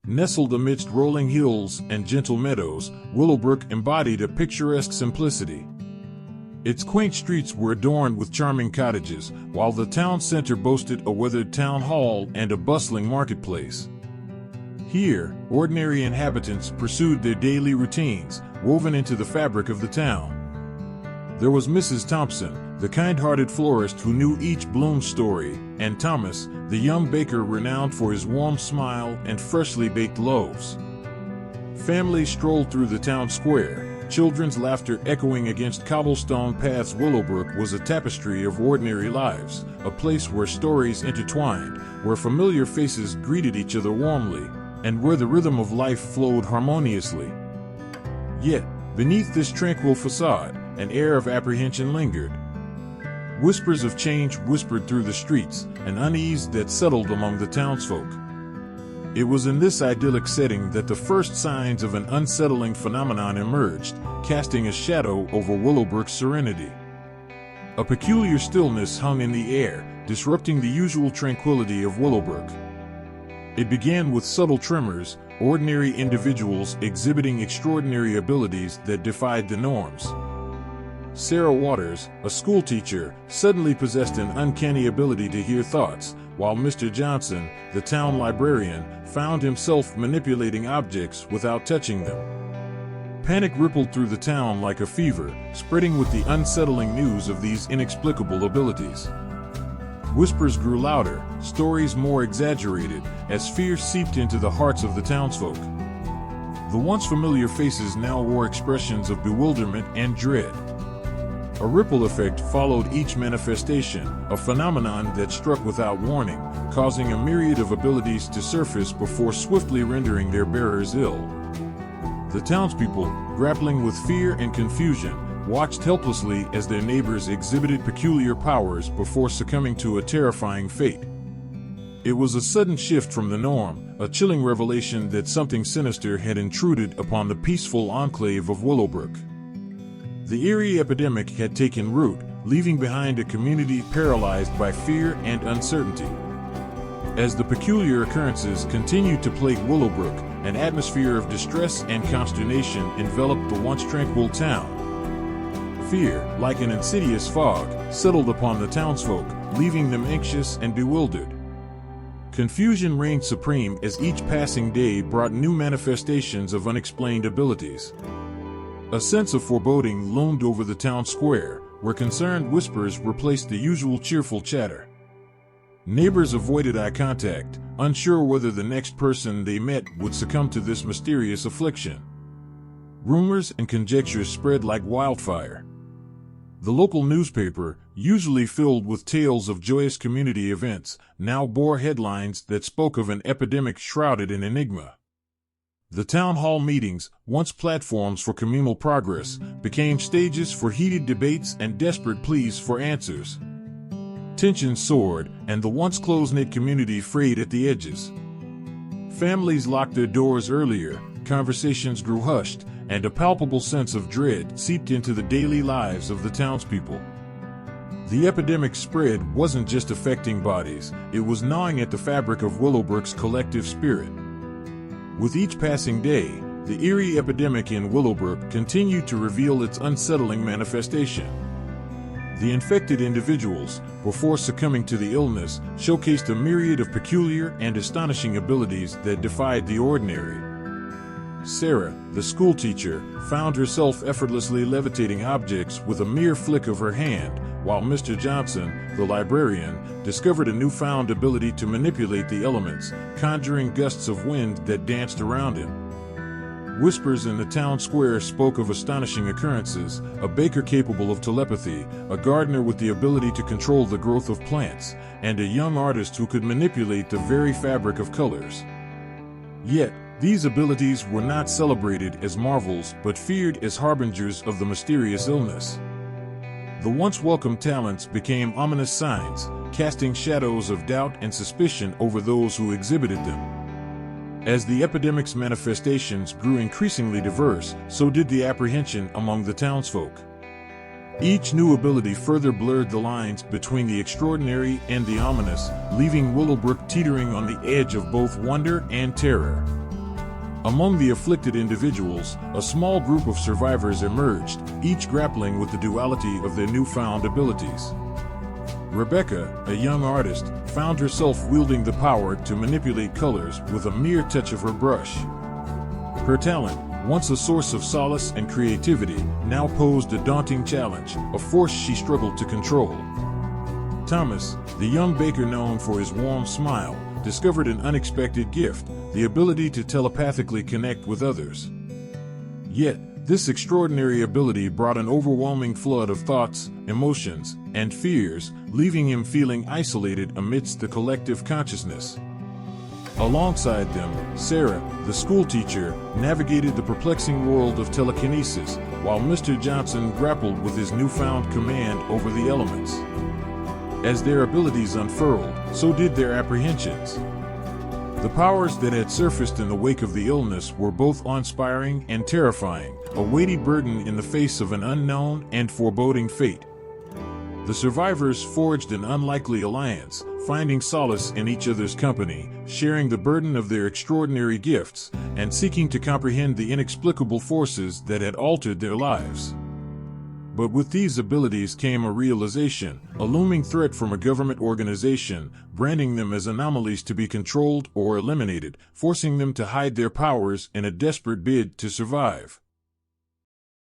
Nestled amidst rolling hills and gentle meadows, Willowbrook embodied a picturesque simplicity. Its quaint streets were adorned with charming cottages, while the town center boasted a weathered town hall and a bustling marketplace. Here, ordinary inhabitants pursued their daily routines, woven into the fabric of the town. There was Mrs. Thompson, the kind-hearted florist who knew each bloom's story, and Thomas, the young baker renowned for his warm smile and freshly baked loaves. Families strolled through the town square, children's laughter echoing against cobblestone paths. Willowbrook was a tapestry of ordinary lives, a place where stories intertwined, where familiar faces greeted each other warmly, and where the rhythm of life flowed harmoniously. Yet, beneath this tranquil facade, an air of apprehension lingered. Whispers of change whispered through the streets, an unease that settled among the townsfolk. It was in this idyllic setting that the first signs of an unsettling phenomenon emerged, casting a shadow over Willowbrook's serenity. A peculiar stillness hung in the air, disrupting the usual tranquility of Willowbrook. It began with subtle tremors, ordinary individuals exhibiting extraordinary abilities that defied the norms. Sarah Waters, a schoolteacher, suddenly possessed an uncanny ability to hear thoughts, while Mr. Johnson, the town librarian, found himself manipulating objects without touching them. Panic rippled through the town like a fever, spreading with the unsettling news of these inexplicable abilities. Whispers grew louder, stories more exaggerated, as fear seeped into the hearts of the townsfolk. The once familiar faces now wore expressions of bewilderment and dread. A ripple effect followed each manifestation, a phenomenon that struck without warning, causing a myriad of abilities to surface before swiftly rendering their bearers ill. The townspeople, grappling with fear and confusion, watched helplessly as their neighbors exhibited peculiar powers before succumbing to a terrifying fate. It was a sudden shift from the norm, a chilling revelation that something sinister had intruded upon the peaceful enclave of Willowbrook. The eerie epidemic had taken root, leaving behind a community paralyzed by fear and uncertainty. As the peculiar occurrences continued to plague Willowbrook, an atmosphere of distress and consternation enveloped the once tranquil town. Fear, like an insidious fog, settled upon the townsfolk, leaving them anxious and bewildered. Confusion reigned supreme as each passing day brought new manifestations of unexplained abilities. A sense of foreboding loomed over the town square, where concerned whispers replaced the usual cheerful chatter. Neighbors avoided eye contact, unsure whether the next person they met would succumb to this mysterious affliction. Rumors and conjectures spread like wildfire. The local newspaper, usually filled with tales of joyous community events, now bore headlines that spoke of an epidemic shrouded in enigma. The town hall meetings, once platforms for communal progress, became stages for heated debates and desperate pleas for answers. Tensions soared, and the once close-knit community frayed at the edges. Families locked their doors earlier, conversations grew hushed, and a palpable sense of dread seeped into the daily lives of the townspeople. The epidemic spread wasn't just affecting bodies, it was gnawing at the fabric of Willowbrook's collective spirit. With each passing day, the eerie epidemic in Willowbrook continued to reveal its unsettling manifestation. The infected individuals, before succumbing to the illness, showcased a myriad of peculiar and astonishing abilities that defied the ordinary. Sarah, the schoolteacher, found herself effortlessly levitating objects with a mere flick of her hand, while Mr. Johnson, the librarian, discovered a newfound ability to manipulate the elements, conjuring gusts of wind that danced around him. Whispers in the town square spoke of astonishing occurrences, a baker capable of telepathy, a gardener with the ability to control the growth of plants, and a young artist who could manipulate the very fabric of colors. Yet, these abilities were not celebrated as marvels but feared as harbingers of the mysterious illness. The once welcome talents became ominous signs, casting shadows of doubt and suspicion over those who exhibited them. As the epidemic's manifestations grew increasingly diverse, so did the apprehension among the townsfolk. Each new ability further blurred the lines between the extraordinary and the ominous, leaving Willowbrook teetering on the edge of both wonder and terror. Among the afflicted individuals, a small group of survivors emerged, each grappling with the duality of their newfound abilities. Rebecca, a young artist, found herself wielding the power to manipulate colors with a mere touch of her brush. Her talent, once a source of solace and creativity, now posed a daunting challenge, a force she struggled to control. Thomas, the young baker known for his warm smile, discovered an unexpected gift, the ability to telepathically connect with others. Yet, this extraordinary ability brought an overwhelming flood of thoughts, emotions, and fears, leaving him feeling isolated amidst the collective consciousness. Alongside them, Sarah, the schoolteacher, navigated the perplexing world of telekinesis, while Mr. Johnson grappled with his newfound command over the elements. As their abilities unfurled, so did their apprehensions. The powers that had surfaced in the wake of the illness were both awe-inspiring and terrifying, a weighty burden in the face of an unknown and foreboding fate. The survivors forged an unlikely alliance, finding solace in each other's company, sharing the burden of their extraordinary gifts, and seeking to comprehend the inexplicable forces that had altered their lives. But with these abilities came a realization, a looming threat from a government organization, branding them as anomalies to be controlled or eliminated, forcing them to hide their powers in a desperate bid to survive.